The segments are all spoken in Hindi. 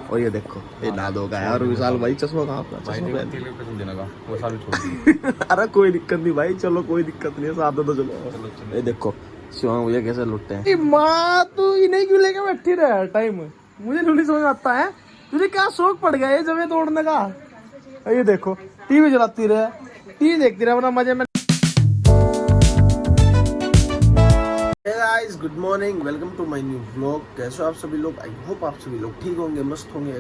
और ये देखो ये नादो का है। और विशाल भाई चश्मा कहाँ अपना? चश्मा अरे कोई दिक्कत नहीं भाई, चलो कोई दिक्कत नहीं है, साथ दो चलो। ये देखो शिवांग भैया कैसे लुटते हैं। माँ तू इन्हें क्यों लेके बैठी रहे टाइम? मुझे नहीं समझ आता है तुझे क्या शौक पड़ गया ये जमे तोड़ने का। ये देखो टीवी चलाती रहे, टीवी देखती रहे अपना मजे में। Guys good morning, welcome to my new vlog. कैसे हो आप सभी लोग? आई होप आप सभी लोग ठीक होंगे, मस्त होंगे।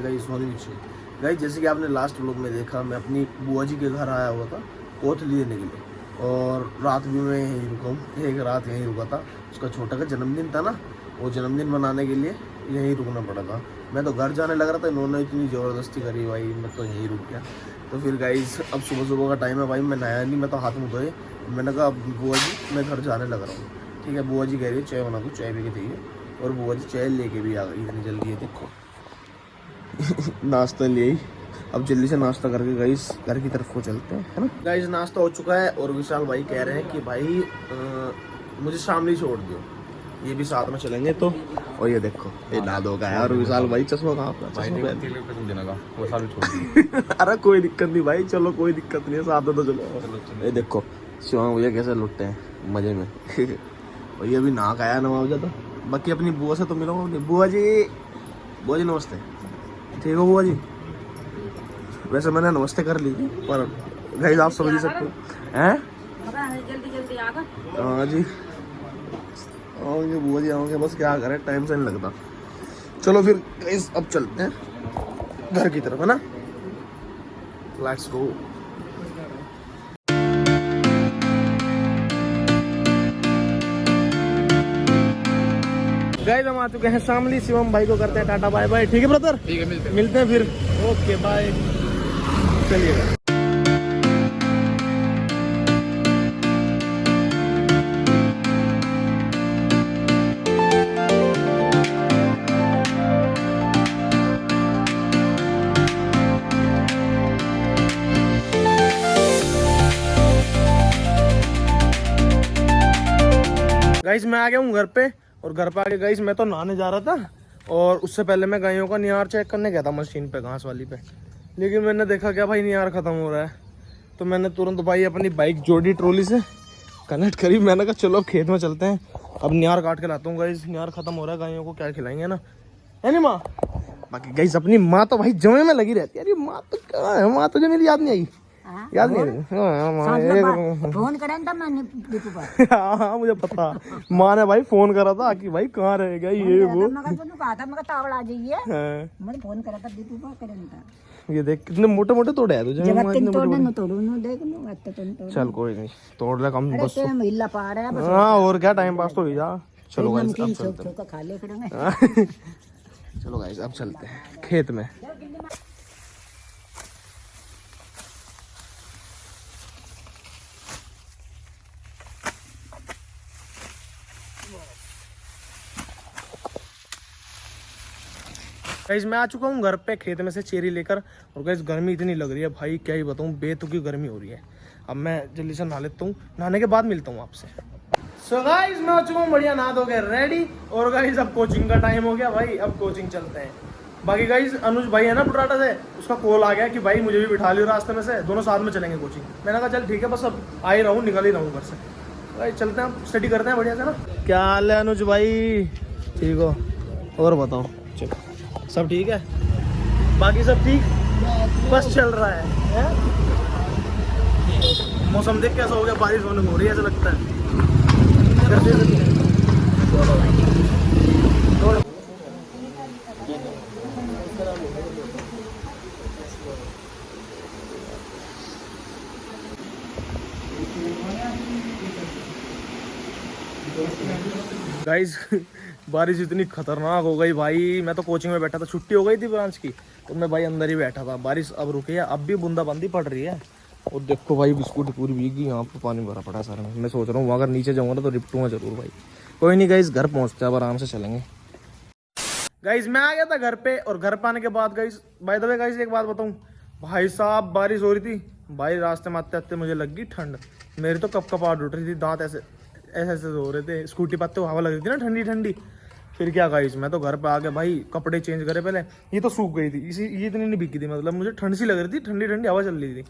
गाइस जैसे कि आपने लास्ट व्लॉग में देखा, मैं अपनी बुआ जी के घर आया हुआ था कोथली देने के लिए, और रात भी मैं यहीं रुका हूँ। एक रात यहीं रुका था, उसका छोटा का जन्मदिन था ना, वो जन्मदिन मनाने के लिए यहीं रुकना पड़ा था। मैं तो घर जाने लग रहा था, इन्होंने इतनी ज़बरदस्ती करी भाई, मैं तो यहीं रुक गया। तो फिर गाइस अब सुबह सुबह का टाइम है भाई, मैं नहाया नहीं, मैं तो हाथ मुँह धोए। मैंने कहा बुआ जी मैं घर जाने लग रहा हूँ। ठीक है, बुआ जी कह रही है चाय बना दो, चाय पी के चाहिए। और बुआ जी चाय लेके भी आ गई इतनी जल्दी है, देखो नाश्ता ले आई। अब जल्दी से नाश्ता करके गाइस घर की तरफ को चलते हैं, है ना। गाइस नाश्ता हो चुका है और विशाल भाई कह रहे हैं कि भाई मुझे शामली छोड़ दो, ये भी साथ में चलेंगे। तो और ये देखो ये नादो का है। और विशाल भाई चश्मा कहाँ अपना? अरे कोई दिक्कत नहीं भाई, चलो कोई दिक्कत नहीं है, साथ दो चलो। ये देखो शिवांग भैया कैसे लुटते हैं मजे में। और ये भी नाक आया नवाजा। तो बाकी अपनी बुआ से तो मिलो। बुआ जी नमस्ते। ठीक हो बुआ जी? वैसे मैंने नमस्ते कर ली थी, पर गाइस आप समझ ही सकते हैं। जल्दी आ गए। हाँ जी आओगे बुआ जी, आओगे, बस क्या करें टाइम से नहीं लगता। चलो फिर गाइस अब चलते हैं घर की तरफ, है ना। Let's go. गाइस हम आ चुके हैं शामली, शिवम भाई को करते हैं टाटा बाय बाय। ठीक है ब्रदर, ठीक है मिलते हैं फिर। ओके बाय, चलिएगा। गाइस मैं आ गया हूँ घर पे, और घर पे आके गाइस मैं तो नहाने जा रहा था, और उससे पहले मैं गायों का नियार चेक करने गया था मशीन पे, घास वाली पे। लेकिन मैंने देखा क्या भाई नियार खत्म हो रहा है। तो मैंने तुरंत भाई अपनी बाइक जोड़ी ट्रॉली से कनेक्ट करी। मैंने कहा चलो अब खेत में चलते हैं, अब नियार काट के लाता हूँ। गाइस नियार खत्म हो रहा है, गायों को क्या खिलाएंगे ना, है नी माँ? बाकी गाइस अपनी माँ तो भाई जमे में लगी रहती है। अरे माँ तो कहाँ है? माँ तुझे मेरी याद नहीं आई? याद नहीं आई? फोन करें था मैंने दीपू पर। हाँ मुझे पता, माँ ने भाई फोन करा था कि भाई कहाँ रहेगा ये वो। मैं कहा था मैं तावड़ आ जाइए, मैंने फोन करा था दीपू पर, करें था। ये देख कितने मोटे मोटे तोड़े हैं तुझे। चल कोई नहीं, तोड़ ले कम बस। हिला पा रहा है। हाँ और क्या, टाइम पास तो हो जा। चलो गाइस अब चलते हैं। खा ले फिर। चलो गाइस अब चलते हैं खेत में। गाइस मैं आ चुका हूँ घर पे खेत में से चेरी लेकर। और गाइस गर्मी इतनी लग रही है भाई, क्या ही बताऊँ, बेतुकी गर्मी हो रही है। अब मैं जल्दी से नहा लेता हूँ, नहाने के बाद मिलता हूँ आपसे। सो गाइस मैं आ चुका हूँ बढ़िया नहा धो के रेडी। और गाइस अब कोचिंग का टाइम हो गया भाई, अब कोचिंग चलते हैं। बाकी गाइस अनुज भाई है ना पुराटा से, उसका कॉल आ गया कि भाई मुझे भी बिठा लियो रास्ते में से, दोनों साथ में चलेंगे कोचिंग। मैंने कहा चल ठीक है, बस अब आ ही रहा हूँ, निकल ही रहा हूँ घर से। भाई चलते हैं, स्टडी करते हैं बढ़िया से ना। क्या हाल है अनुज भाई? ठीक हो? और बताओ, चलो सब ठीक है? बाकी सब ठीक, बस चल रहा है। मौसम देख कैसा हो गया, बारिश होने हो रही है ऐसा लगता है। गाइस बारिश इतनी खतरनाक हो गई भाई, मैं तो कोचिंग में बैठा था, छुट्टी हो गई थी ब्रांच की, तो मैं भाई अंदर ही बैठा था। बारिश अब रुकी है, अब भी बूंदाबांदी पड़ रही है। और देखो भाई बिस्कुट पूरी भीगी, यहाँ पे पानी भरा पड़ा है सारा में। मैं सोच रहा हूँ अगर नीचे जाऊँगा तो रिपटूंगा जरूर भाई। कोई नहीं गाइस घर पहुँचते अब आराम से चलेंगे। गाइस मैं आ गया था घर पे, और घर पे आने के बाद guys by the way guys एक बात बताऊँ भाई साहब, बारिश हो रही थी भाई, रास्ते में आते आते मुझे लग गई ठंड। मेरी तो कपकपाहट उठ रही थी, दांत ऐसे ऐसे ऐसे हो रहे थे। स्कूटी पाते हवा लग रही थी ना ठंडी ठंडी, फिर क्या गाइस, मैं तो घर पे आके भाई कपड़े चेंज करे पहले। ये तो सूख गई थी, इसी ये इतनी नहीं बिकी थी, मतलब मुझे ठंड सी लग रही थी, ठंडी ठंडी हवा चल रही थी।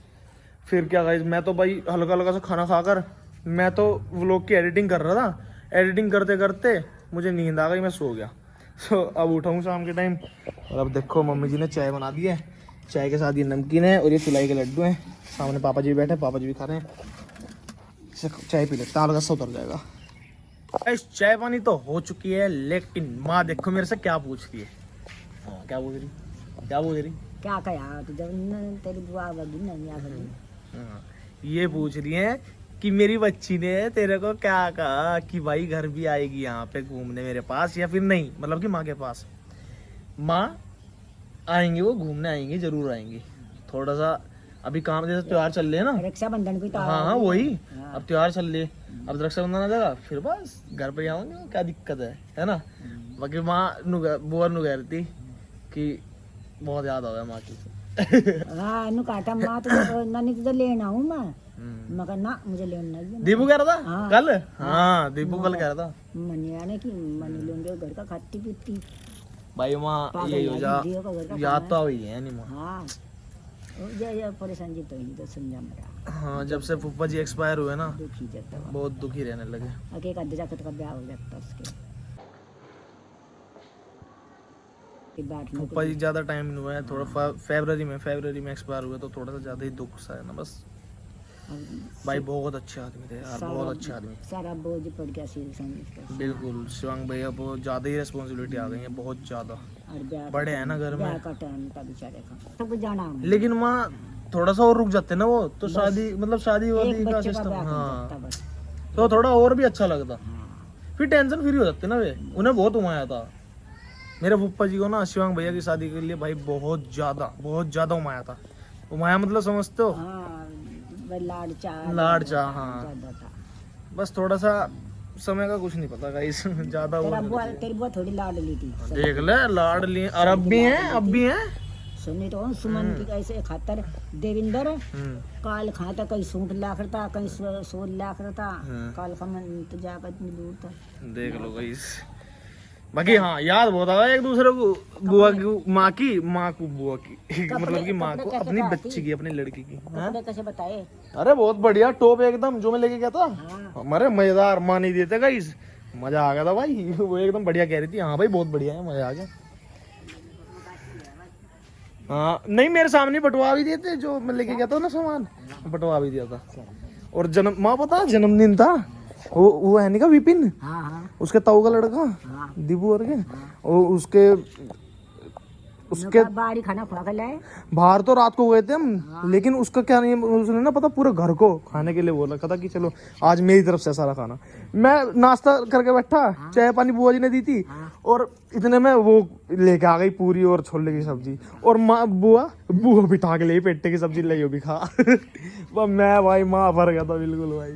फिर क्या गाइस, मैं तो भाई हल्का हल्का सा खाना खाकर मैं तो व्लॉग की एडिटिंग कर रहा था। एडिटिंग करते करते मुझे नींद आ गई, मैं सो गया। सो अब उठाऊँ शाम के टाइम, और अब देखो मम्मी जी ने चाय बना दी है। चाय के साथ ये नमकीन है और ये चुलाई के लड्डू हैं। सामने पापा जी बैठे, पापा जी भी खा रहे हैं। चाय पी लेते, हल्का सा उतर जाएगा। गाइस चाय पानी तो हो चुकी है, लेकिन माँ देखो मेरे से क्या पूछ रही है। हाँ, क्या पूछ रही, क्या पूछ रही? क्या कहा तो जब तेरी बुआ बगी नहीं आ गई। हाँ, ये पूछ रही है कि मेरी बच्ची ने तेरे को क्या कहा कि भाई घर भी आएगी यहाँ पे घूमने मेरे पास या फिर नहीं, मतलब कि माँ के पास। माँ आएंगे, वो घूमने आएंगे, जरूर आएंगी। थोड़ा सा अभी काम, जैसे त्योहार चल रहे हैं ना, रक्षाबंधन भी तो हाँ हाँ वही, अब त्योहार चल रहे, अब रक्षाबंधन आ जाएगा, फिर बस घर पे आऊंगे, क्या दिक्कत है ना। बाकी माँ बुआ नु कह रही थी कि बहुत याद आ गया माँ की। हाँ नु काटा माँ तो नानी तुझे लेना हूँ मैं कहा ना मुझे लेना नहीं है। दीपू कह रहा था हाँ। कल, हाँ दीपू कल कह रहा था मनी आने की मनी लेंगे घर का खाती पीती। भाई माँ ये हो जा, याद तो हुई है नहीं माँ। हाँ ये परेशानी तो ही तो समझा मेरा। हाँ जब से फूफा जी एक्सपायर हुए ना, दुखी जाता है, बहुत दुखी रहने लगे। आगे एक आधे जाकर का ब्याह हो जाता उसके बाद में। फूफा जी ज्यादा टाइम नहीं हुआ है, थोड़ा फरवरी में एक्सपायर हुए, तो थोड़ा सा ज्यादा ही दुख सा है ना बस। भाई बहुत अच्छे आदमी थे यार, बहुत अच्छे आदमी। सारा बोझ पड़ गया सिर समझ। बिल्कुल शिवांग भैया बहुत ज्यादा ही रिस्पॉन्सिबिलिटी आ गई है, बहुत ज्यादा। और ब्याह बड़े हैं ना घर में, ब्याह का टाइम था बेचारे का, सब जाना हमें। लेकिन माँ थोड़ा सा और रुक जाते ना वो तो शादी, मतलब शादी वादी एक का बच्चे का सिस्टम, ब्याह कर हाँ देता बस। तो थोड़ा और भी अच्छा लगता, हाँ। फिर टेंशन फ्री हो जाते ना वे। उन्हें बहुत उमाया था मेरे फूफा जी को ना, शिवांग भैया की शादी के लिए भाई बहुत ज्यादा उमाया था। उमाया मतलब समझते हो, हाँ लाड चाह हाँ। ज्यादा था। बस थोड़ा सा समय का कुछ नहीं पता गाइस, ज्यादा वो तेरी बुआ थोड़ी लाड ली थी, देख ले लाड लिए, और अब भी हैं सुनी तो सुमन की कैसे खातर देविंदर काल खाता कहीं सूट लाख रहा, कहीं 16 लाख रहा, काल का मन इंतजार कर इतनी दूर था। देख लो गाइस। बाकी हाँ याद बहुत आया एक दूसरे को, बुआ की, माँ को बुआ की मतलब कि माँ को अपनी बच्ची की, अपनी लड़की की। कपड़े कैसे बताए? अरे बहुत बढ़िया, टॉप एकदम जो मैं लेके गया था। हाँ। हमारे मजेदार, माँ नहीं देते गाइस, मजा आ गया था भाई। वो एकदम बढ़िया कह रही थी, हाँ भाई बहुत बढ़िया है, मजा आ गया। हाँ नहीं मेरे सामने बटवा भी दिए थे, जो मैं लेके गया था ना सामान, बटवा भी दिया था। और माँ पता जन्मदिन था, वो है नहीं का विपिन, हाँ हाँ उसके ताऊ का लड़का, हाँ। दीपू और के, और उसके बाहरी खाना खा कर लाए। बाहर तो रात को गए थे हम, लेकिन उसका क्या नहीं, उसने ना पता पूरे घर को खाने के लिए बोल रखा था कि चलो आज मेरी तरफ से सारा खाना। मैं नाश्ता करके बैठा, चाय पानी बुआ जी ने दी थी, और इतने में वो लेके आ गई पूरी और छोले की सब्जी, और माँ बुआ बिठा के ले पेट्टे की सब्जी ले भी खा। मैं भाई माँ भर गया था बिल्कुल भाई।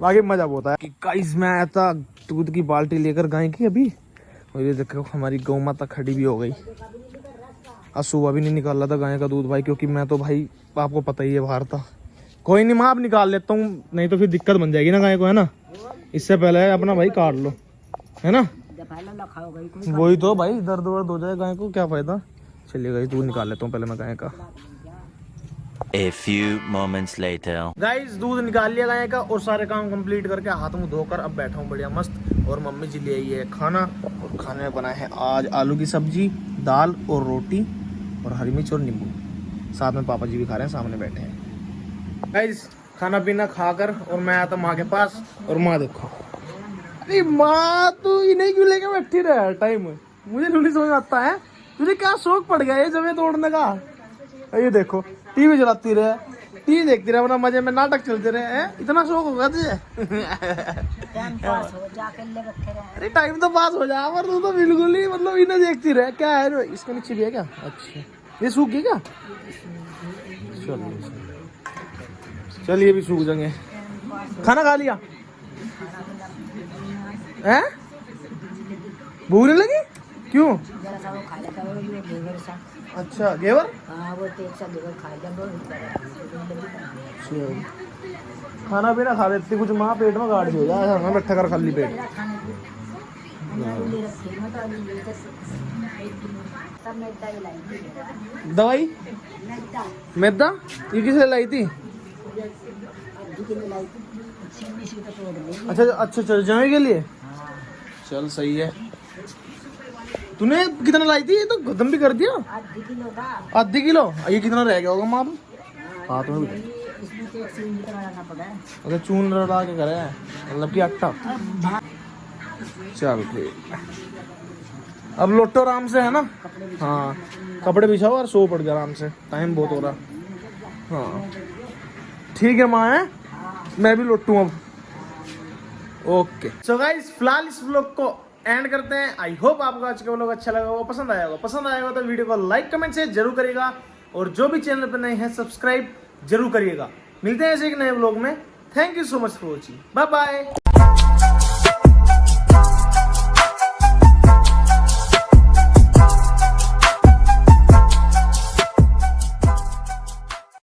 बाकी मजा बहुत आया कि गाइस मैं आया था दूध की बाल्टी लेकर गाय की अभी, और ये देखो हमारी गौ माता खड़ी भी हो गई। आज सुबह भी नहीं निकाल रहा था गाय का दूध भाई, क्योंकि मैं तो भाई आपको पता ही है बाहर था। कोई नहीं माँ अब निकाल लेता हूँ, नहीं तो फिर दिक्कत बन जाएगी ना गाय को, है ना। इससे पहले अपना भाई काट लो, है ना। वही तो भाई दर्द वर्द हो जाए गाय को, क्या फायदा। चलिए गाइस दूध निकाल लेता हूँ पहले मैं गाय का। A few moments later. Guys दूध निकाल लिया गाय का, और सारे काम कंप्लीट करके हाथ मुंह धोकर अब बैठा हूँ बढ़िया मस्त। और मम्मी जी ले आई है खाना, और खाने में बना है आज आलू की सब्जी, दाल और रोटी, और हरी मिर्च और नींबू। साथ में पापा जी भी खा रहे हैं, सामने बैठे हैं। गाइस खाना पीना खाकर और मैं आया था माँ के पास, और माँ देखो, अरे माँ तू इन्हें क्यों लेके बैठी रहे टाइम, मुझे नहीं समझ आता है तुझे क्या शौक पड़ गया ये जमे तोड़ने का। ये देखो टीवी चलाती रहे, टीवी देखती रहे, अपना मजे में नाटक चलते रहे, इतना शौक होगा तुझे। अरे टाइम तो पास हो जा, पर तू तो बिल्कुल ही मतलब इन्हें देखती रहे। क्या है इसके नीचे भी है क्या? अच्छा ये सूख गई क्या? चलिए ये भी सूख जाएंगे। खाना खा लिया है? भूख नहीं लगी? क्यों? अच्छा घेवर खाना पीना खा लेती कुछ, माँ पेट में गाड़ हो जाए बैठा कर खाली पेट। हमने ले रखे मैं तो अभी ले कर सब मैदा ही लाई थी दवाई मैदा मैदा ये किसे लाई थी? अभी के लिए लाई थी सीधी सी तो तोड़ ली अच्छा अच्छा चल जाने के लिए। हाँ चल सही है। तूने कितना लाई थी? ये तो खत्म भी कर दिया। आधी किलो का आधी किलो। ये कितना रह गया होगा माप? हाँ तो इसमें तो एक सीन भी लगाना पड़ा है अच्छा चून लगा के करे हैं, मतलब कि आटा। चल ठीक। अब लोटो आराम से है ना? हाँ कपड़े बिछाओ और सो पड़ गया आराम से, टाइम बहुत हो रहा। हाँ ठीक है माँ है, मैं भी लोटूँ अब। ओके सो गाइस फिलहाल इस व्लॉग को एंड करते हैं। आई होप आपको आज का व्लॉग अच्छा लगा होगा, पसंद आया होगा। पसंद आया होगा तो वीडियो को लाइक कमेंट से जरूर करिएगा, और जो भी चैनल पर नए हैं सब्सक्राइब जरूर करिएगा। मिलते हैं ऐसे एक नए व्लॉग में। Thank you so much for watching. Bye bye.